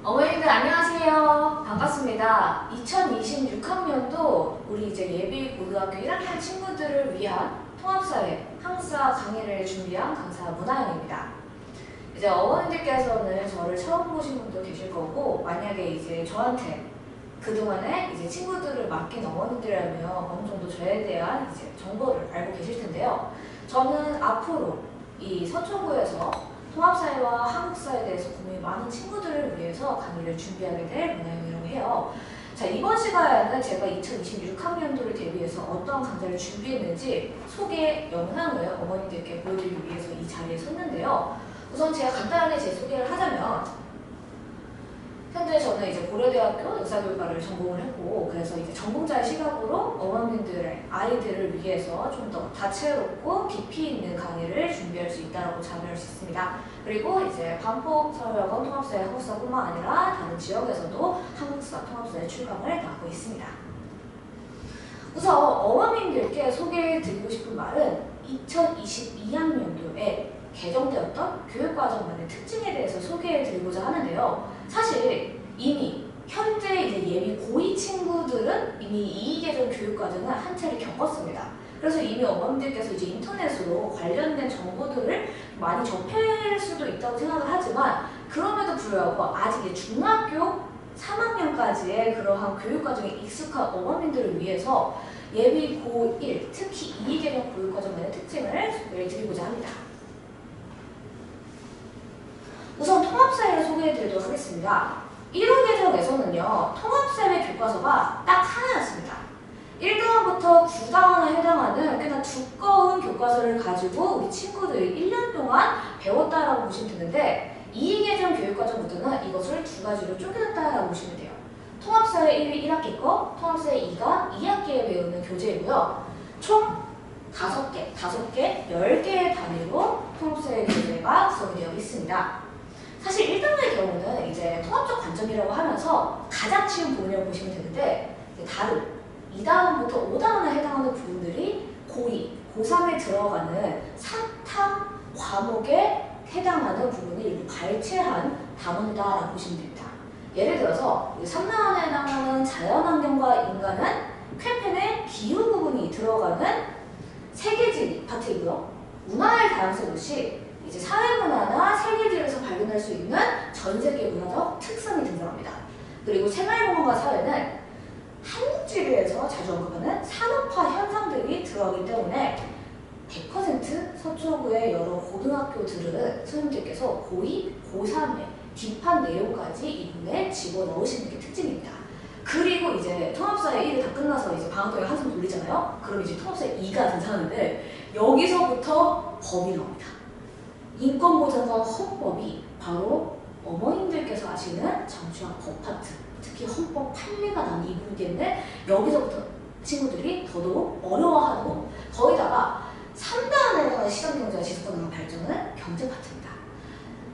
어머님들 안녕하세요. 반갑습니다. 2026학년도 우리 이제 예비 고등학교 1학년 친구들을 위한 통합사회 한국사 강의를 준비한 강사 문하영입니다. 이제 어머님들께서는 저를 처음 보신 분도 계실 거고, 만약에 이제 저한테 그동안에 이제 친구들을 맡긴 어머님들이라면 어느 정도 저에 대한 이제 정보를 알고 계실 텐데요. 저는 앞으로 이 서초구에서 통합사회와 한국사에 대해서 고민이 많은 친구들을 위해서 강의를 준비하게 될 문하영이라고 해요. 자, 이번 시간에는 제가 2026학년도를 대비해서 어떤 강좌를 준비했는지 소개 영상을 어머님들께 보여드리기 위해서 이 자리에 섰는데요. 우선 제가 간단하게 제 소개를 하자면, 현재 저는 이제 고려대학교 역사교육과를 전공을 했고, 그래서 이제 전공자의 시각으로 어머님들의 아이들을 위해서 좀 더 다채롭고 깊이 있는 강의를 준비할 수 있다고 자부할 수 있습니다. 그리고 이제 반포서울여고 통합사회 한국사뿐만 아니라 다른 지역에서도 한국사 통합사회 출강을 나가고 있습니다. 우선 어머님들께 소개해드리고 싶은 말은 2022학년도에 개정되었던 교육과정만의 특징에 대해서 소개해드리고자 하는데요. 사실 이미 현재 이제 예비 고2 친구들은 이미 이의개정 교육과정을 한 차례 겪었습니다. 그래서 이미 어머님들께서 이제 인터넷으로 관련된 정보들을 많이 접할 수도 있다고 생각을 하지만, 그럼에도 불구하고 아직 이제 중학교 3학년까지의 그러한 교육과정에 익숙한 어머님들을 위해서 예비 고1, 특히 이의개정 교육과정만의 특징을 소개해드리고자 합니다. 우선 통합사회를 소개해드리도록 하겠습니다. 1호 개정에서는요, 통합사회 교과서가 딱 하나였습니다. 1단원부터 9단원에 해당하는 꽤나 두꺼운 교과서를 가지고 우리 친구들이 1년 동안 배웠다라고 보시면 되는데, 2개정 교육과정부터는 이것을 두 가지로 쪼개졌다라고 보시면 돼요. 통합사회 1위 1학기 거, 통합사회 2가 2학기에 배우는 교재이고요. 총 5개, 10개의 단위로 통합사회 교재가 구성이 되어 있습니다. 사실 1단원의 경우는 이제 통합적 관점이라고 하면서 가장 쉬운 부분이라고 보시면 되는데, 다른 2단원부터 5단원에 해당하는 부분들이 고2, 고3에 들어가는 사탐 과목에 해당하는 부분을 일부 발췌한 단원이다라고 보시면 됩니다. 예를 들어서 3단원에 해당하는 자연환경과 인간은 쾌펜의 기후 부분이 들어가는 세계지 파트이고요. 문화의 다양성 역시 이제 사회문화나 세계지에서 발견할 수 있는 전세계 문화적 특성이 등장합니다. 그리고 생활공헌과 사회는 한국지리에서 자주 언급하는 산업화 현상들이 들어가기 때문에 100% 서초구의 여러 고등학교들은 선생님들께서 고2, 고3의 딥한 내용까지 이 부분에 집어넣으시는 게 특징입니다. 그리고 이제 통합사회 1이 다 끝나서 이제 방학 동안 한숨 돌리잖아요? 그럼 이제 통합사회 2가 등장하는데, 여기서부터 법이 나옵니다. 인권보장과 헌법이 바로 어머님들께서 아시는 정치와 법 파트, 특히 헌법 판례가 난 이 부분인데, 여기서부터 친구들이 더더욱 어려워하고, 거기다가 3단원에 시장경제와 지속가능한 발전은 경제 파트입니다.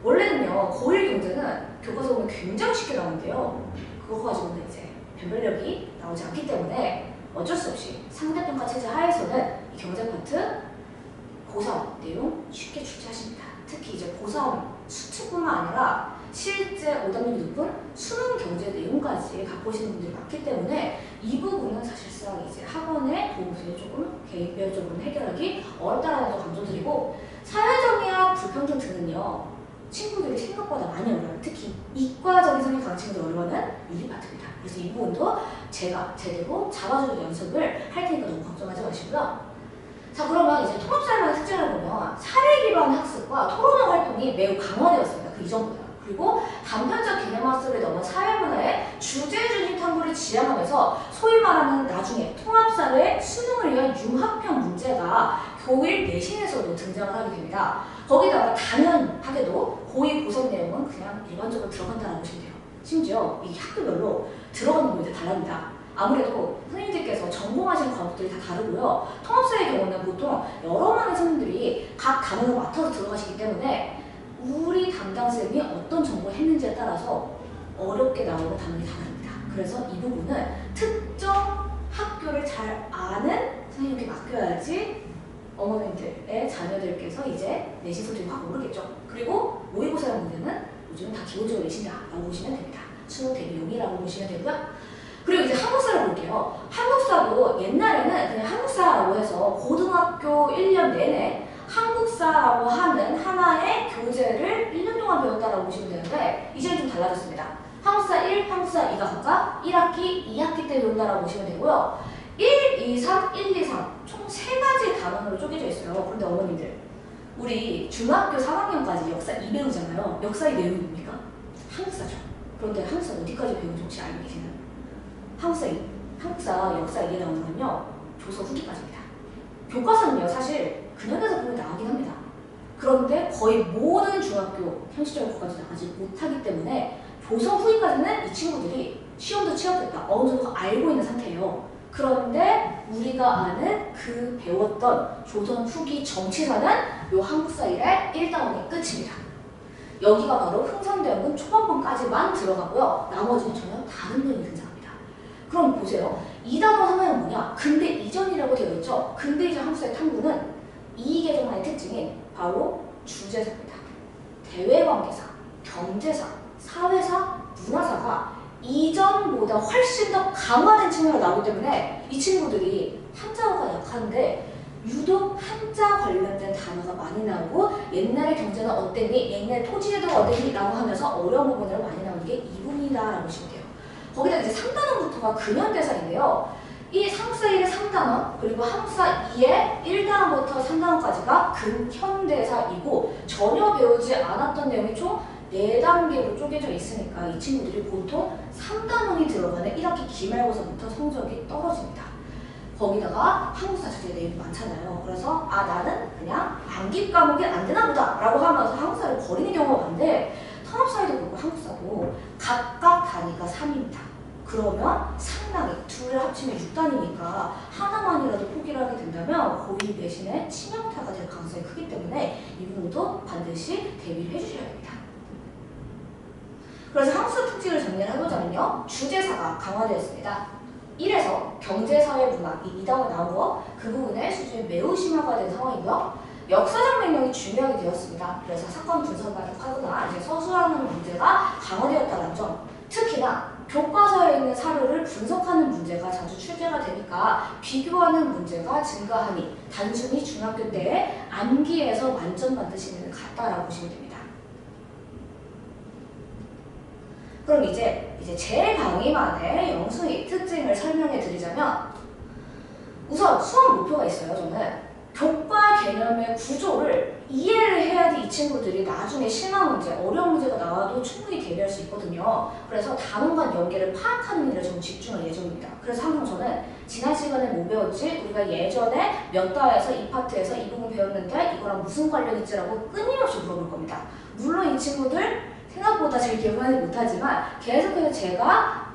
원래는요, 고1 경제는 교과서 보면 굉장히 쉽게 나오는데요, 그거 가지고는 이제 변별력이 나오지 않기 때문에 어쩔 수 없이 상대평가 체제 하에서는 이 경제 파트 고3 내용 쉽게 출제하십니다. 특히 이제 고3 수치뿐만 아니라 실제 오답률이 높은 수능 경제 내용까지 갖고 오시는 분들이 많기 때문에 이 부분은 사실상 이제 학원의 도움을 조금 개인별적으로 해결하기 어렵다라는 걸 강조드리고, 사회정의와 불평등 등은요, 친구들이 생각보다 많이 어려워요. 특히 이과적인 성향 강한 친구들 어려워하는 윤리 파트입니다. 그래서 이 부분도 제가 제대로 잡아주는 연습을 할 테니까 너무 걱정하지 마시고요. 자, 그러면 이제 통합사회만의 특징을 보면 사례 기반 학습과 토론형 활동이 매우 강화되었습니다. 그 이전보다. 그리고 단편적 개념 학습을 넘은 사회문화의 주제 중심 탐구를 지향하면서 소위 말하는 나중에 통합사회 수능을 위한 융합형 문제가 교일 내신에서도 등장을 하게 됩니다. 거기다가 당연하게도 고2, 고3 내용은 그냥 일반적으로 들어간다고 보시면 돼요. 심지어 이게 학교별로 들어가는 부분이 다릅니다. 아무래도 선생님들께서 전공하시는 과목들이 다 다르고요. 통합사의 경우는 보통 여러 많은 선생님들이 각 단원을 맡아서 들어가시기 때문에 우리 담당쌤이 어떤 전공을 했는지에 따라서 어렵게 나오는 단원이 다릅니다. 그래서 이 부분은 특정 학교를 잘 아는 선생님께 맡겨야지 어머님들의 자녀들께서 이제 내신 성적이 확 오르겠죠. 그리고 모의고사 문제는 요즘은 다 기본적으로 내신다라고 보시면 됩니다. 수능 대비용이라고 보시면 되고요. 그리고 이제 한국사를 볼게요. 한국사도 옛날에는 그냥 한국사라고 해서 고등학교 1년 내내 한국사라고 하는 하나의 교재를 1년 동안 배웠다라고 보시면 되는데 이제는 좀 달라졌습니다. 한국사 1, 한국사 2가 각각 1학기, 2학기 때 배운다라고 보시면 되고요. 1, 2, 3, 1, 2, 3 총 3가지 단원으로 쪼개져 있어요. 그런데 어머님들, 우리 중학교 3학년까지 역사 2 배우잖아요. 역사의 내용이 뭡니까? 한국사죠. 그런데 한국사 어디까지 배우는지 혹시 알고 계시나요? 한국사 역사 2에 나오는 건요, 조선 후기까지입니다. 교과서는요, 사실 근현대사 보면 나가긴 합니다. 그런데 거의 모든 중학교 현실적인 것까지 나가지 못하기 때문에 조선 후기까지는 이 친구들이 시험도 취업했다, 어느 정도 알고 있는 상태예요. 그런데 우리가 아는 그 배웠던 조선 후기 정치사는 요 한국사 1의 1단원이 끝입니다. 여기가 바로 흥선대원군 초반본까지만 들어가고요. 나머지는 전혀 다른 내용이 등장합니다. 그럼 보세요. 2단원 하나는 뭐냐? 근대 이전이라고 되어 있죠. 근대 이전 한국사의 탐구는 이 개정안의 특징인 바로 주제사입니다. 대외관계사, 경제사, 사회사, 문화사가 이전보다 훨씬 더 강화된 측면으로 나오기 때문에 이 친구들이 한자어가 약한데 유독 한자 관련된 단어가 많이 나오고 옛날의 경제는 어땠니? 옛날 토지제도가 어땠니? 라고 하면서 어려운 부분으로 많이 나오는 게 이 부분이다라고 보시면 돼요. 거기다 이제 3단원부터가 근현대사인데요. 이 한국사 1의 3단원 그리고 한국사 2의 1단원부터 3단원까지가 근현대사이고 전혀 배우지 않았던 내용이 총 4단계로 쪼개져 있으니까 이 친구들이 보통 3단원이 들어가는 1학기 기말고사부터 성적이 떨어집니다. 거기다가 한국사 자체 내용이 많잖아요. 그래서 나는 그냥 암기 과목이 안 되나 보다 라고 하면서 한국사를 버리는 경우가 많은데 통합사회도 그렇고 한국사도 각각 단위가 3입니다. 그러면 상당히 둘을 합치면 6단이니까 하나만이라도 포기를 하게 된다면 고의 내신에 치명타가 될 가능성이 크기 때문에 이 부분도 반드시 대비를 해주셔야 됩니다. 그래서 한국사 특징을 정리를 해보자면요. 주제사가 강화되었습니다. 1에서 경제사회문화, 이 2단원에 나온 거, 그 부분의 수준이 매우 심화가 된 상황이고요. 역사적 맥락이 중요하게 되었습니다. 그래서 사건 분석하거나 이제 서술하는 문제가 강화되었다는 점, 특히나 교과서에 있는 사료를 분석하는 문제가 자주 출제가 되니까 비교하는 문제가 증가하니 단순히 중학교 때의 암기에서 만점 받으시는 것 같다라고 보시면 됩니다. 그럼 이제 제 강의만의 영순위 특징을 설명해 드리자면 우선 수학 목표가 있어요. 저는 교과 개념의 구조를 이해를 해야지 이 친구들이 나중에 실마 문제, 어려운 문제가 나와도 충분히 대비할 수 있거든요. 그래서 단원 간 연계를 파악하는 일에 좀 집중할 예정입니다. 그래서 항상 저는 지난 시간에 뭐 배웠지? 우리가 예전에 몇 다에서 이 파트에서 이 부분 배웠는데 이거랑 무슨 관련 있지라고 끊임없이 물어볼 겁니다. 물론 이 친구들 생각보다 잘 기억하지 못하지만 계속해서 제가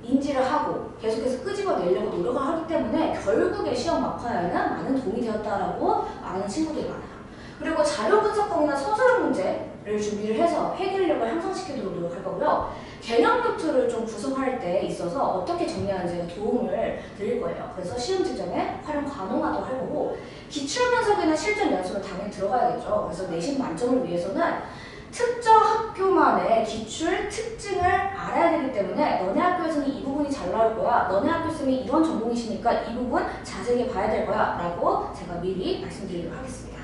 인지를 하고 계속해서 끄집어내려고 노력을 하기 때문에 결국에 시험 막판에는 많은 도움이 되었다라고 아는 친구들이 많아요. 그리고 자료 분석법이나 서술 문제를 준비를 해서 회계력을 향상시키도록 노력할 거고요. 개념 노트를 좀 구성할 때 있어서 어떻게 정리하는지 도움을 드릴 거예요. 그래서 시험 직전에 활용 가능하도록 할 거고 기출 분석이나 실전 연습은 당연히 들어가야겠죠. 그래서 내신 만점을 위해서는 특정 학교만의 기출 특징을 알아야 되기 때문에 너네 학교에서는 이 부분이 잘 나올 거야. 너네 학교쌤이 이런 전공이시니까 이 부분 자세히 봐야 될 거야. 라고 제가 미리 말씀드리도록 하겠습니다.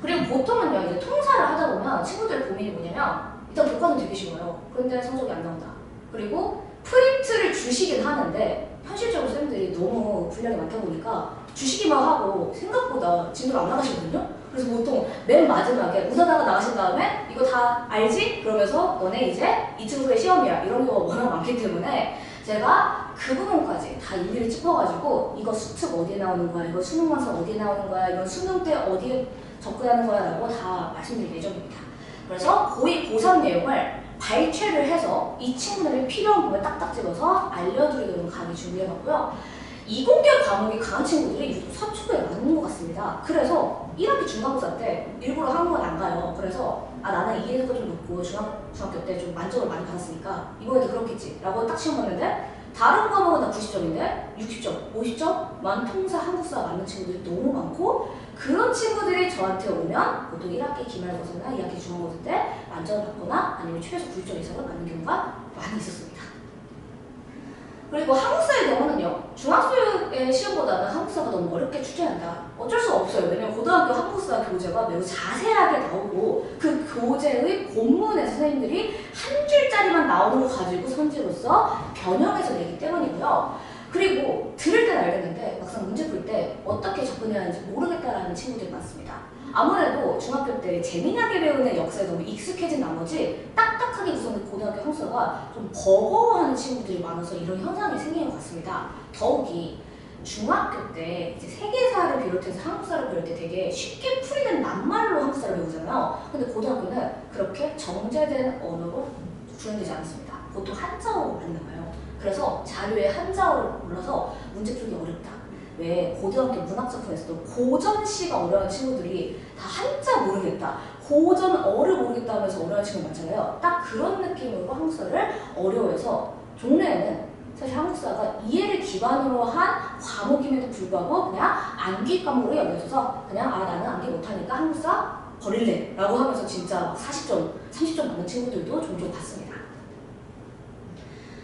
그리고 보통은요, 이제 통사를 하다 보면 친구들 고민이 뭐냐면 일단 교과는 되게 쉬워요. 그런데 성적이 안 나온다. 그리고 프린트를 주시긴 하는데 현실적으로 쌤들이 너무 분량이 많다 보니까 주시기만 하고 생각보다 진도를 안 나가시거든요. 그래서 보통 맨 마지막에 우사다가 나가신 다음에 이거 다 알지? 그러면서 너네 이제 이 친구의 시험이야. 이런 경우가 워낙 많기 때문에 제가 그 부분까지 다 일일이 짚어가지고 이거 수특 어디에 나오는 거야? 이거 수능 완성 어디에 나오는 거야? 이건 수능 때 어디에 접근하는 거야? 라고 다 말씀드릴 예정입니다. 그래서 고2, 고3 내용을 발췌를 해서 이 친구들이 필요한 부분을 딱딱 집어서 알려드리도록 강의 준비해봤고요. 이공계 과목이 강한 친구들이 유독 서초에 많은 것 같습니다. 그래서 1학기 중간고사 때 일부러 한국은 안 가요. 그래서 나는 이해도가 좀 높고 중학교 때 좀 만점을 많이 받았으니까 이번에도 그렇겠지 라고 딱 시험 봤는데 다른 과목은 다 90점인데 60점, 50점만 통사, 한국사 맞는 친구들이 너무 많고 그런 친구들이 저한테 오면 보통 1학기 기말고사나 2학기 중간고사 때 만점을 받거나 아니면 최소 9점 이상을 받는 경우가 많이 있었습니다. 그리고 한국사의 경우는요, 중학교의 시험보다는 한국사가 너무 어렵게 출제한다. 어쩔 수 없어요. 왜냐면 고등학교 한국사 교재가 매우 자세하게 나오고 그 교재의 본문에 선생님들이 한 줄짜리만 나오는 거 가지고 선지로서 변형해서 내기 때문이고요. 그리고 들을 땐 알겠는데 막상 문제 풀 때 어떻게 접근해야 하는지 모르겠다라는 친구들이 많습니다. 아무래도 중학교 때 재미나게 배우는 역사에 너무 익숙해진 나머지 딱딱하게 구성된 고등학교 한국사가 좀 버거워하는 친구들이 많아서 이런 현상이 생기는 것 같습니다. 더욱이 중학교 때 이제 세계사를 비롯해서 한국사를 배울 때 되게 쉽게 풀이는 낱말로 한국사를 배우잖아요. 근데 고등학교는 그렇게 정제된 언어로 구현되지 않습니다. 보통 한자어로 많이 나와요. 그래서 자료에 한자어를 몰라서 문제 풀기 어렵다. 왜 고등학교 문학작품에서도 고전시가 어려운 친구들이 다 한자 모르겠다, 고전어를 모르겠다 하면서 어려운 친구 많잖아요. 딱 그런 느낌으로 한국사를 어려워해서 종래에는 사실 한국사가 이해를 기반으로 한 과목임에도 불구하고 그냥 암기 과목으로 여겨져서 그냥 나는 암기 못하니까 한국사 버릴래 라고 하면서 진짜 막 40점, 30점 받는 친구들도 종종 봤습니다.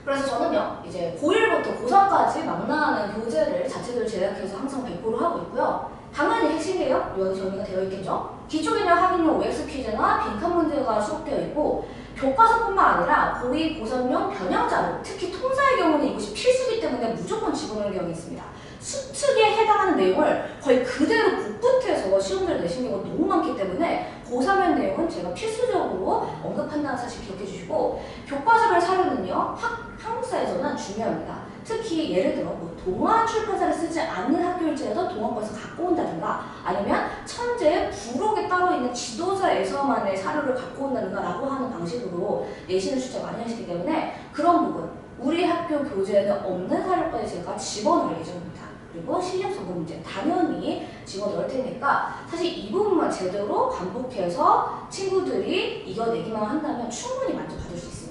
그래서 저는요, 이제 고1부터 고3까지 막 나가는 교재를 자체적으로 제작해서 항상 배포를 하고 있고요. 당연히 핵심이에요. 여기 정리가 되어 있겠죠. 기초개념 확인용 OX 퀴즈나 빈칸 문제가 수록되어 있고 교과서뿐만 아니라 고2, 고3용 변형자료, 특히 통사의 경우는 이것이 필수기 때문에 무조건 집어넣는 경우가 있습니다. 수특에 해당하는 내용을 거의 그대로 복붙해서 시험지를 내신 경우가 너무 많기 때문에 고3의 내용은 제가 필수적으로 언급한다는 사실 기억해 주시고, 교과서별 사료는요, 한국사에서는 중요합니다. 특히 예를 들어 뭐 동화 출판사를 쓰지 않는 학교일지라도 동화과에서 갖고 온다든가 아니면 천재의 부록에 따로 있는 지도자에서만의 사료를 갖고 온다든가 라고 하는 방식으로 내신을 출제 많이 하시기 때문에 그런 부분, 우리 학교 교재에는 없는 사료까지 제가 집어넣을 예정입니다. 그리고 실력 성분 문제 당연히 집어넣을 테니까 사실 이 부분만 제대로 반복해서 친구들이 이겨내기만 한다면 충분히 만족받을 수 있습니다.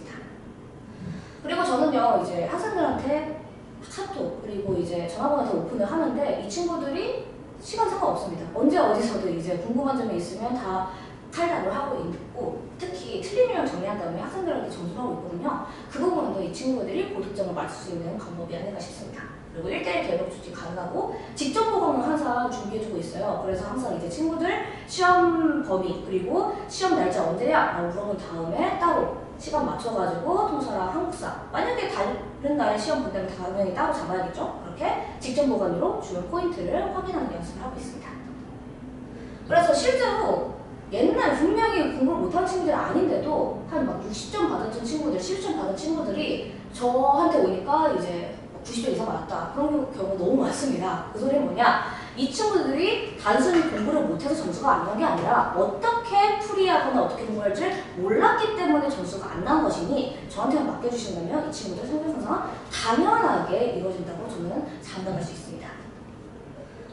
그리고 저는요, 이제 학생들한테 카톡 그리고 이제 전화번호에서 오픈을 하는데 이 친구들이 시간 상관없습니다. 언제 어디서든 이제 궁금한 점이 있으면 다 탈답을 하고 있고, 특히 틀린 내용 정리한 다음에 학생들한테 점수를 하고 있거든요. 그 부분도 이 친구들이 고득점을 맞출 수 있는 방법이 아닐까 싶습니다. 그리고 1대1 개별 조직 가능하고 직접 보강을 항상 준비해주고 있어요. 그래서 항상 이제 친구들 시험 범위 그리고 시험 날짜 언제야? 라고 물어본 다음에 따로 시간 맞춰가지고 통사랑 한국사, 만약에 다른 날에 시험 본다면 당연히 따로 잡아야겠죠? 그렇게 직접 보강으로 주요 포인트를 확인하는 연습을 하고 있습니다. 그래서 실제로 옛날 분명히 공부를 못하는 친구들이 아닌데도 한 막 60점 받았던 친구들, 70점 받은 친구들이 저한테 오니까 이제 90점 이상 받았다. 그런 경우 너무 많습니다. 그 소리는 뭐냐? 이 친구들이 단순히 공부를 못해서 점수가 안 나온 게 아니라 어떻게 풀이하거나 어떻게 공부할지 몰랐기 때문에 점수가 안 나온 것이니 저한테만 맡겨주신다면 이 친구들 성적 향상은 당연하게 이루어진다고 저는 장담할 수 있습니다.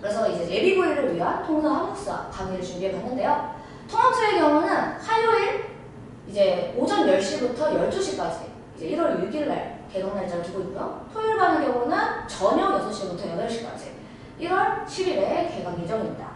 그래서 이제 예비고일을 위한 통사 한국사 강의를 준비해봤는데요. 통합수의 경우는 화요일 이제 오전 10시부터 12시까지 이제 1월 6일 날 개강 날짜를 두고 있고요. 토요일 반의 경우는 저녁 6시부터 8시까지 1월 10일에 개강 예정입니다.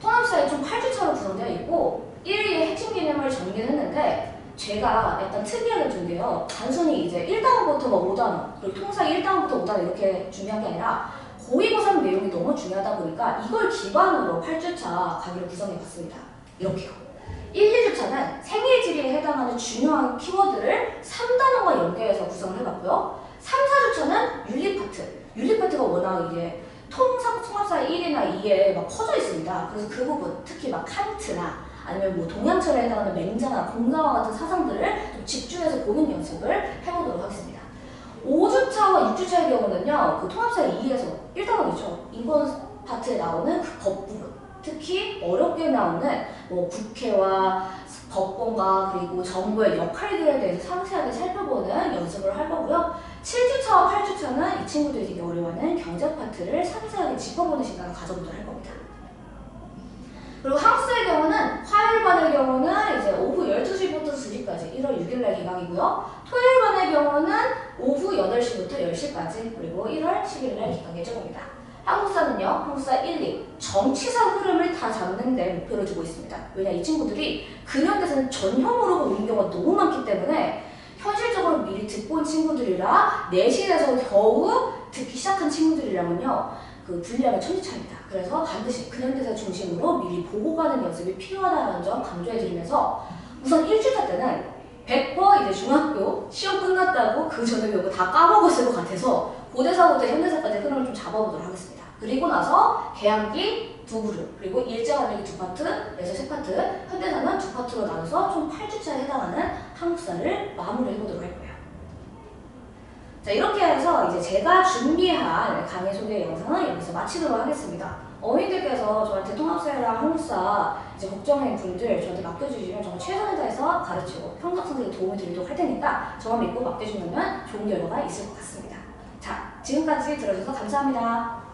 통합사에 총 8주차로 구성되어 있고 1위의 핵심 개념을 정리를 했는데 제가 약간 특이하게 준게요. 단순히 이제 1단원부터 뭐 5단원 그리고 통사 1단원부터 5단원 이렇게 준비한 게 아니라 고2, 고3 내용이 너무 중요하다 보니까 이걸 기반으로 8주차 강의를 구성해봤습니다. 이렇게요. 1, 2주차는 생애지리에 해당하는 중요한 키워드를 3단원과 연계해서 구성을 해봤고요. 3, 4주차는 윤리 파트. 윤리 파트가 워낙 이게 통합사 1이나 2에 막 퍼져 있습니다. 그래서 그 부분, 특히 막 칸트나 아니면 뭐 동양철에 해당하는 맹자나 공자와 같은 사상들을 좀 집중해서 보는 연습을 해보도록 하겠습니다. 5주차와 6주차의 경우는요, 그 통합사 2에서 1단원이죠. 인권 파트에 나오는 그 법 부분. 특히 어렵게 나오는 뭐 국회와 법원과 그리고 정부의 역할들에 대해서 상세하게 살펴보는 연습을 할 거고요. 7주차와 8주차는 이 친구들이 되게 어려워하는 경제 파트를 상세하게 짚어보는 시간을 가져보도록 할 겁니다. 그리고 한국사의 경우는 화요일 반의 경우는 이제 오후 12시부터 2시까지 1월 6일날 개강이고요. 토요일 반의 경우는 오후 8시부터 10시까지 그리고 1월 10일날 개강 예정입니다. 한국사는요, 한국사 1, 2 정치사 흐름을 다 잡는 데 목표를 두고 있습니다. 왜냐, 이 친구들이 근현대사는 전혀 모르고 오는 경우가 너무 많기 때문에 현실적으로 미리 듣고 온 친구들이라 내신에서 겨우 듣기 시작한 친구들이랑은요, 그 분량이 천지차입니다. 그래서 반드시 근현대사 중심으로 미리 보고 가는 연습이 필요하다는 점 강조해드리면서 우선 1주차 때는 100% 이제 중학교 시험 끝났다고 그 전에 배우고 다 까먹었을 것 같아서 고대사부터 현대사까지 흐름을 좀 잡아보도록 하겠습니다. 그리고 나서 개항기 두 그룹, 그리고 일제강점기 두 파트에서 세 파트, 현대사는 두 파트로 나눠서 총 8주차에 해당하는 한국사를 마무리해보도록 할 거예요. 자, 이렇게 해서 이제 제가 준비한 강의 소개 영상은 여기서 마치도록 하겠습니다. 어머니들께서 저한테 통합사회랑 한국사 이제 걱정하는 분들 저한테 맡겨주시면 정말 최선을 다해서 가르치고 평가성에 도움을 드리도록 할 테니까 저만 믿고 맡겨주면 좋은 결과가 있을 것 같습니다. 자, 지금까지 들어주셔서 감사합니다.